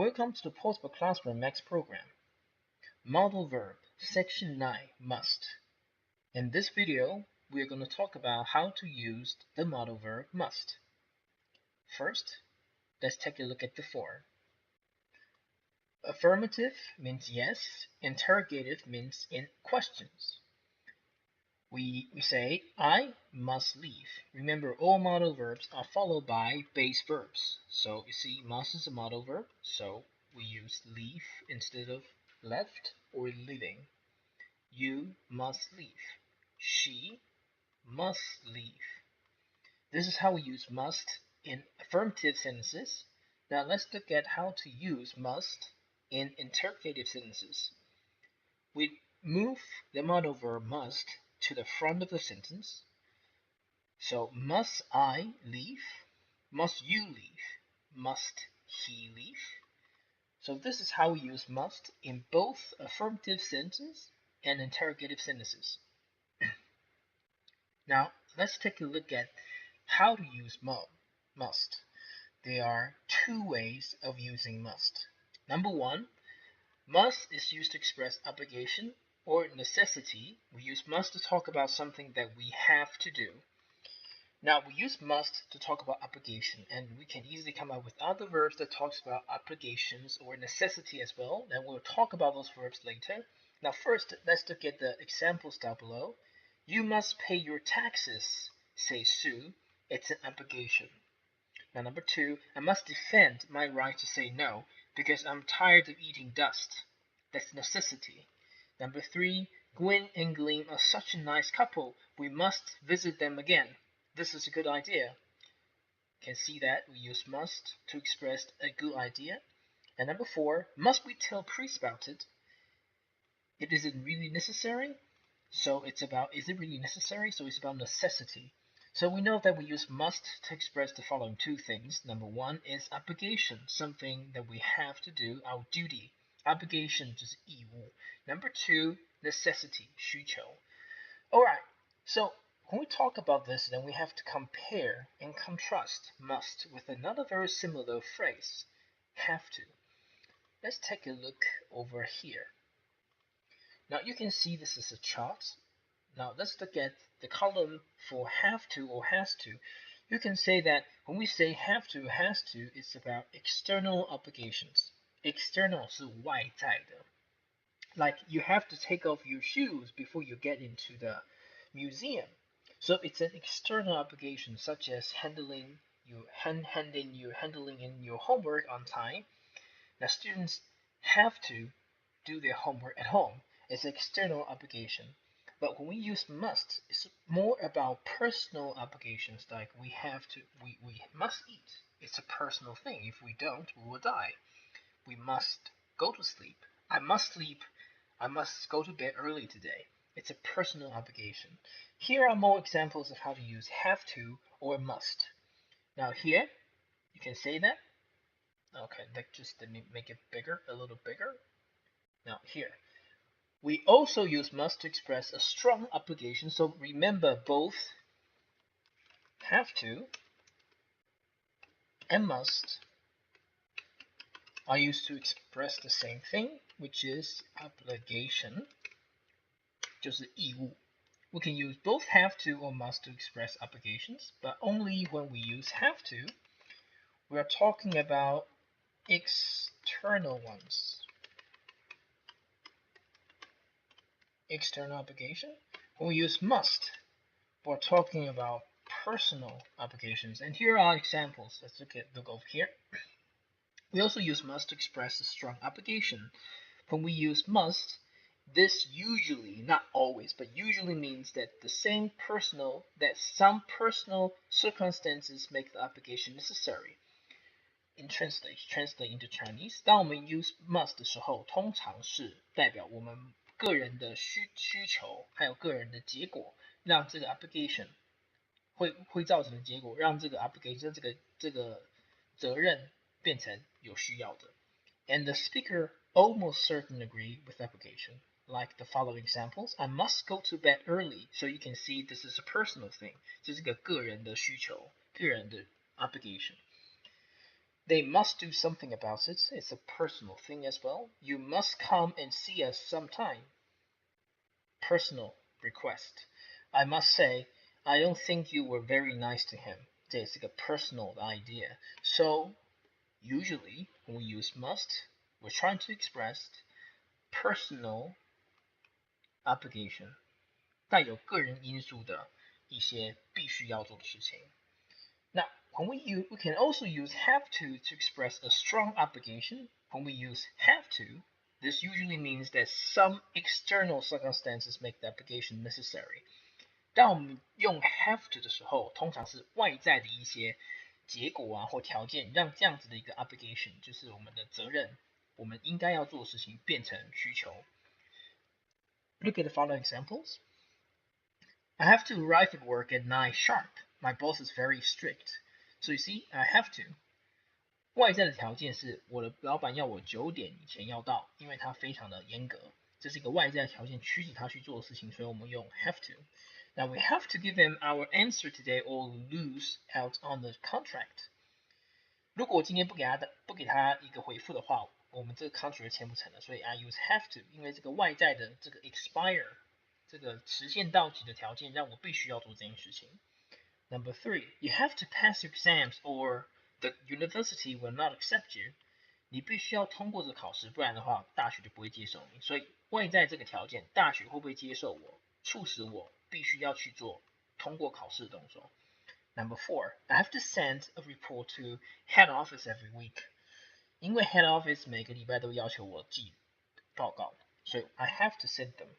Welcome to the Portable Classroom Max program. Modal verb, section 9, must. In this video, we are going to talk about how to use the modal verb must. First, let's take a look at the form. Affirmative means yes, interrogative means in questions. We say, I must leave. Remember, all modal verbs are followed by base verbs. So you see, must is a modal verb, so we use leave instead of left or leaving. You must leave. She must leave. This is how we use must in affirmative sentences. Now let's look at how to use must in interrogative sentences. We move the modal verb must to the front of the sentence. So, must I leave? Must you leave? Must he leave? So this is how we use must in both affirmative sentences and interrogative sentences. Now, let's take a look at how to use must. There are two ways of using must. Number one, must is used to express obligation or necessity. We use must to talk about something that we have to do. Now, we use must to talk about obligation, and we can easily come up with other verbs that talks about obligations or necessity as well, and we'll talk about those verbs later. Now, first, let's look at the examples down below. You must pay your taxes, says Sue. It's an obligation. Now, number two, I must defend my right to say no because I'm tired of eating dust. That's necessity. Number three, Gwen and Gleam are such a nice couple. We must visit them again. This is a good idea. You can see that we use must to express a good idea. And number four, must we tell Priest about it? It isn't really necessary. So it's about, is it really necessary? So it's about necessity. So we know that we use must to express the following two things. Number one is obligation, something that we have to do, our duty. Obligation 就是义务. Number two, necessity, 需求. Alright, so when we talk about this, then we have to compare and contrast must with another very similar phrase, have to. Let's take a look over here. Now you can see this is a chart. Now let's look at the column for have to or has to. You can say that when we say have to, has to, it's about external obligations. External 是外在的. Like you have to take off your shoes before you get into the museum. So it's an external obligation, such as handling in your homework on time. Now students have to do their homework at home. It's an external obligation. But when we use must, it's more about personal obligations, like we must eat. It's a personal thing. If we don't, we will die. We must go to sleep. I must sleep. I must go to bed early today. It's a personal obligation. Here are more examples of how to use have to or must. Now here, you can say that. Okay, let me make it bigger, a little bigger. Now here, we also use must to express a strong obligation. So remember, both have to and must are used to express the same thing, which is obligation. 就是义务. We can use both have to or must to express obligations, but only when we use have to, we are talking about external ones. External obligation. When we use must, we're talking about personal obligations. And here are examples. Let's look over here. We also use must to express a strong obligation. When we use must, this usually, not always, but usually means that some personal circumstances make the obligation necessary. In translate into Chinese, 当我们 use must 的时候，通常是代表我们个人的需求，还有个人的结果，让这个 obligation 会造成的结果，让这个 obligation 这个责任变成有需要的。And the speaker almost certainly agree with application. Like the following examples, I must go to bed early, so you can see this is a personal thing. 这是个个人的需求，个人的 obligation. They must do something about it. It's a personal thing as well. You must come and see us sometime. Personal request. I must say, I don't think you were very nice to him. 这也是个 personal 的 idea. So usually when we use must, we're trying to express personal obligation. 带有个人因素的一些必须要做的事情。Now, when we can also use have to express a strong obligation. When we use have to, this usually means that some external circumstances make the obligation necessary. 当我们用 have to 的时候，通常是外在的一些结果啊或条件，让这样子的一个 obligation， 就是我们的责任，我们应该要做的事情变成需求。Look at the following examples. I have to arrive at work at 9 sharp. My boss is very strict. So you see, I have to. 外在的条件是我的老板要我9点以前要到，因为他非常的严格，这是一个外在的条件驱使他去做的事情，所以我们用 have to. Now we have to give him our answer today or lose out on the contract. 如果我今天不给他一个回复的话，我们这个 contract 签不成了，所以 I use have to， 因为这个外在的这个 expire 这个时限到期的条件让我必须要做这件事情。Number 3, you have to pass your exams or the university will not accept you. 你必须要通过这个考试，不然的话大学就不会接受你。所以外在这个条件，大学会不会接受我，促使我必须要去做通过考试的动作。Number 4, I have to send a report to head office every week. 因为 head office 每个礼拜都要求我寄报告，所以 I have to send them.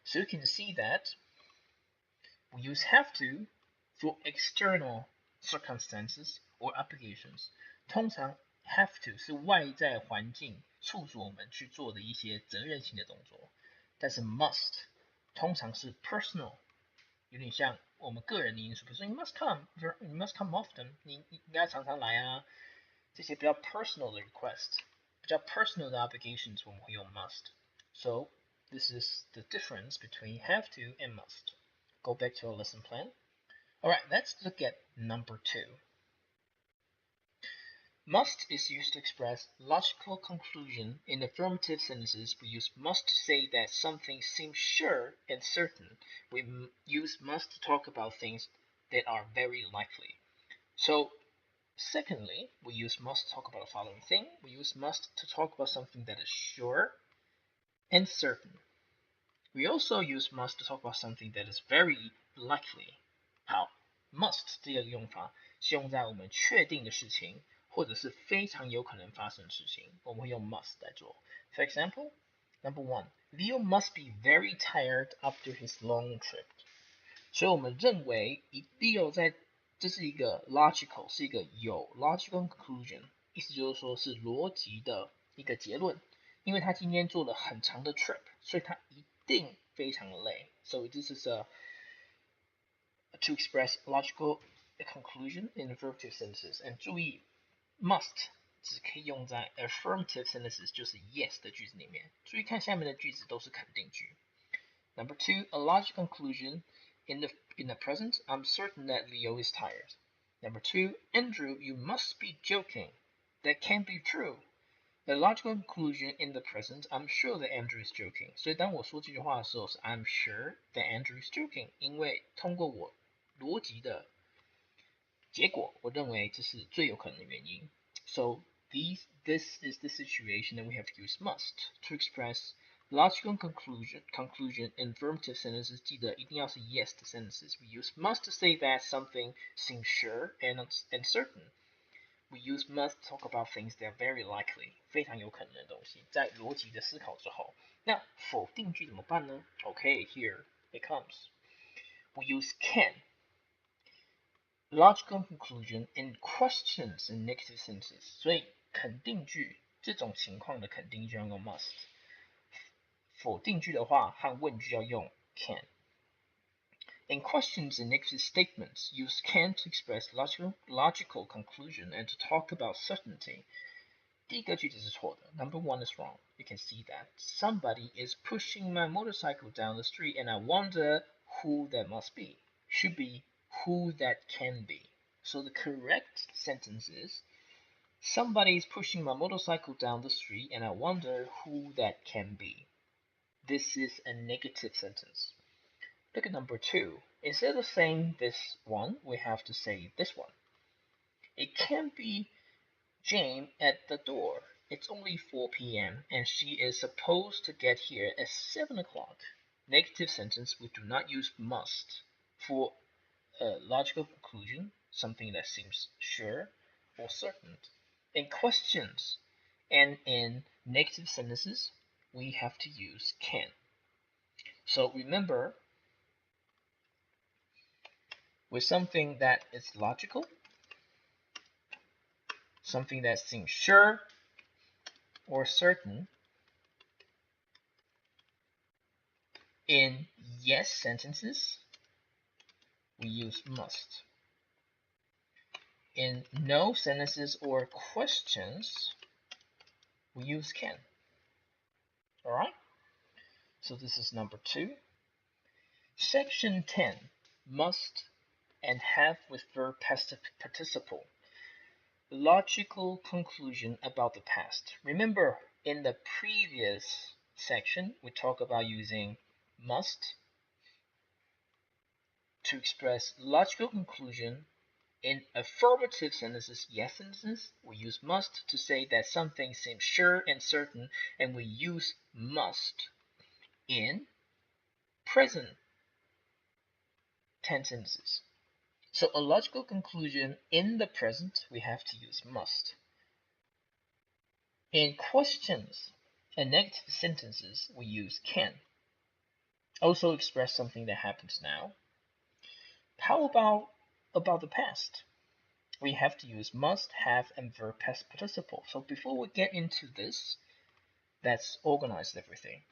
So you can see that we use have to for external circumstances or obligations. 通常 have to 是外在环境促使我们去做的一些责任性的动作，但是 must 通常是 personal， 有点像我们个人的因素，比如说 you must come often， 你应该常常来啊，这些比较 personal 的 request， 比较 personal 的 obligations 我们会用 must. So this is the difference between have to and must. Go back to our lesson plan. Alright, let's look at number 2. Must is used to express logical conclusion. In affirmative sentences, we use must to say that something seems sure and certain. We use must to talk about things that are very likely. So, secondly, we use must to talk about the following thing. We use must to talk about something that is sure and certain. We also use must to talk about something that is very likely. 好 ，must 这个用法是用在我们确定的事情，或者是非常有可能发生的事情，我们会用 must 来做。For example, number 1, Leo must be very tired after his long trip. 所以我们认为 Leo 这是一个 logical， 是一个有 logical conclusion， 意思就是说是逻辑的一个结论，因为他今天做了很长的 trip， 所以他一定非常的累。So this is to express logical conclusion in affirmative sentences. And 注意 must 只可以用在 affirmative sentences， 就是 yes 的句子里面。注意看下面的句子都是肯定句。Number 2, a logical conclusion in the present. I'm certain that Leo is tired. Number 2, Andrew, you must be joking. That can't be true. The logical conclusion in the present, I'm sure that Andrew is joking. 所以当我说这句话的时候是 I'm sure that Andrew is joking， 因为通过我逻辑的结果，我认为这是最有可能的原因。So this is the situation that we have to use must to express logical conclusion in affirmative sentences. 记得一定要是 yes 的 sentences. We use must to say that something seems sure and certain. We use must to talk about things that are very likely， 非常有可能的东西，在逻辑的思考之后。那否定句怎么办呢？ Okay, here it comes. We use can. Logical conclusion in questions and negative sentences. 所以肯定句这种情况的肯定句要用 must， 否定句的话和问句要用 can。In questions and negative statements, use can to express logical conclusion and to talk about certainty. 第一个句子是错的。Number 1 is wrong. You can see that. Somebody is pushing my motorcycle down the street and I wonder who that must be. Should be who that can be. So the correct sentence is Somebody's pushing my motorcycle down the street and I wonder who that can be. This is a negative sentence. Look at number 2. Instead of saying this one, we have to say this one. It can't be Jane at the door. It's only 4 p.m. and she is supposed to get here at 7 o'clock. Negative sentence, we do not use must. For a logical conclusion, something that seems sure or certain. In questions and in negative sentences, we have to use can. So remember, with something that is logical, something that seems sure or certain, in yes sentences, we use must. In no sentences or questions, we use can. All right? So this is number 2. Section 10, must and have with verb past participle. Logical conclusion about the past. Remember, in the previous section, we talked about using must to express logical conclusion. In affirmative sentences, yes sentences, we use must to say that something seems sure and certain, and we use must in present tense sentences. So a logical conclusion in the present, we have to use must. In questions and negative sentences, we use can. Also express something that happens now. How about the past? We have to use must, have, and verb past participle. So before we get into this, let's organize everything.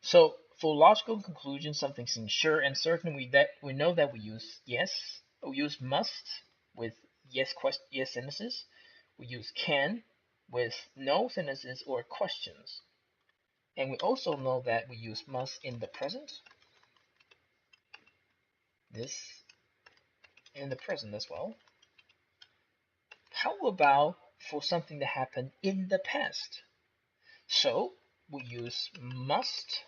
So for logical conclusion, something seems sure and certain, we know that we use yes. We use must with yes sentences. We use can with no sentences or questions. And we also know that we use must in the present. This in the present as well. How about for something that happened in the past? So we use must.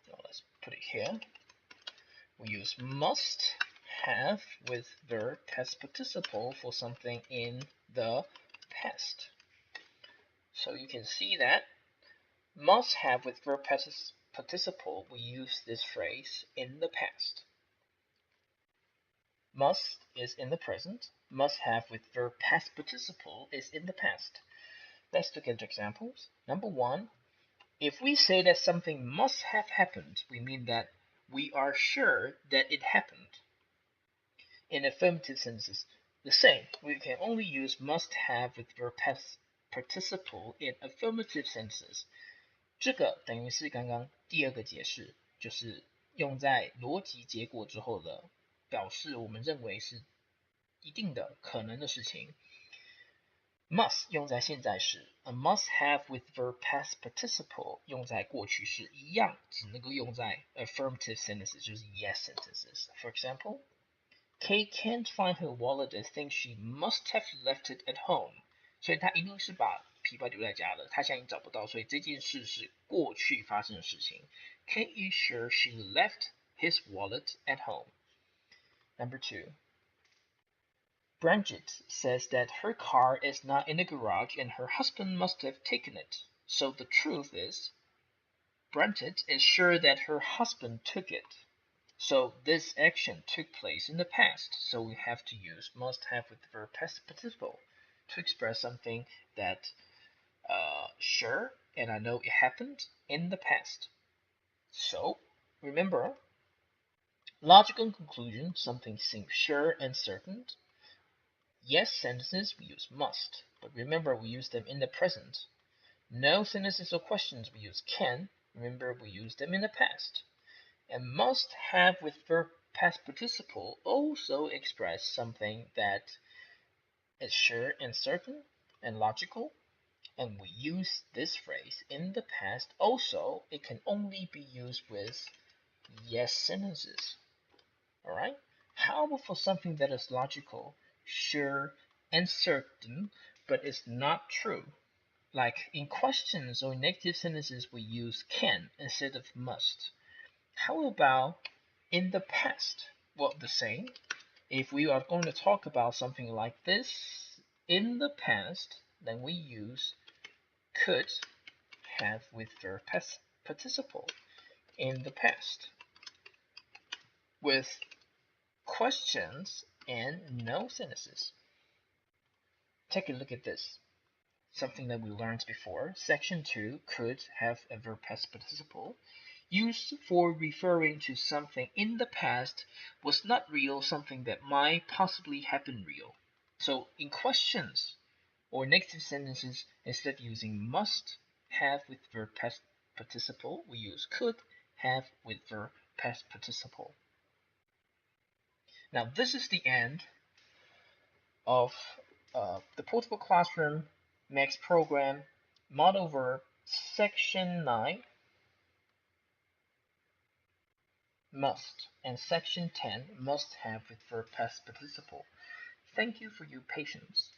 Let's put it here. We use must have with verb past participle for something in the past. So you can see that must have with verb past participle, we use this phrase in the past. Must is in the present. Must have with verb past participle is in the past. Let's look at examples. Number 1, if we say that something must have happened, we mean that we are sure that it happened. In affirmative sentences, the same. We can only use must have with verb past participle in affirmative sentences. 这个等于是刚刚第二个解释，就是用在逻辑结果之后的表示我们认为是一定的可能的事情。Must 用在现在时 ，a must have with verb past participle 用在过去式一样，只能够用在 affirmative sentences，就是 yes sentences。For example, Kate can't find her wallet and thinks she must have left it at home。所以她一定是把皮包留在家了，她现在已经找不到，所以这件事是过去发生的事情。Kate is sure she left his wallet at home. Number 2. Bridget says that her car is not in the garage and her husband must have taken it. So the truth is, Bridget is sure that her husband took it. So this action took place in the past. So we have to use must have with the verb past participle to express something that sure and I know it happened in the past. So remember, logical conclusion, something seems sure and certain. Yes sentences, we use must, but remember we use them in the present. No sentences or questions, we use can. Remember we use them in the past. And must have with verb past participle also express something that is sure and certain and logical. And we use this phrase in the past. Also, it can only be used with yes sentences. Alright? How about for something that is logical, sure, and certain, but it's not true. Like in questions or negative sentences, we use can instead of must. How about in the past? Well, the same. If we are going to talk about something like this in the past, then we use could have with verb participle in the past with questions and no sentences. Take a look at this. Something that we learned before. Section 2 could have a verb past participle used for referring to something in the past was not real, something that might possibly happen real. So in questions or negative sentences, instead of using must have with verb past participle, we use could have with verb past participle. Now this is the end of the Portable Classroom Max program model verb section 9 must and section 10 must have with verb past participle. Thank you for your patience.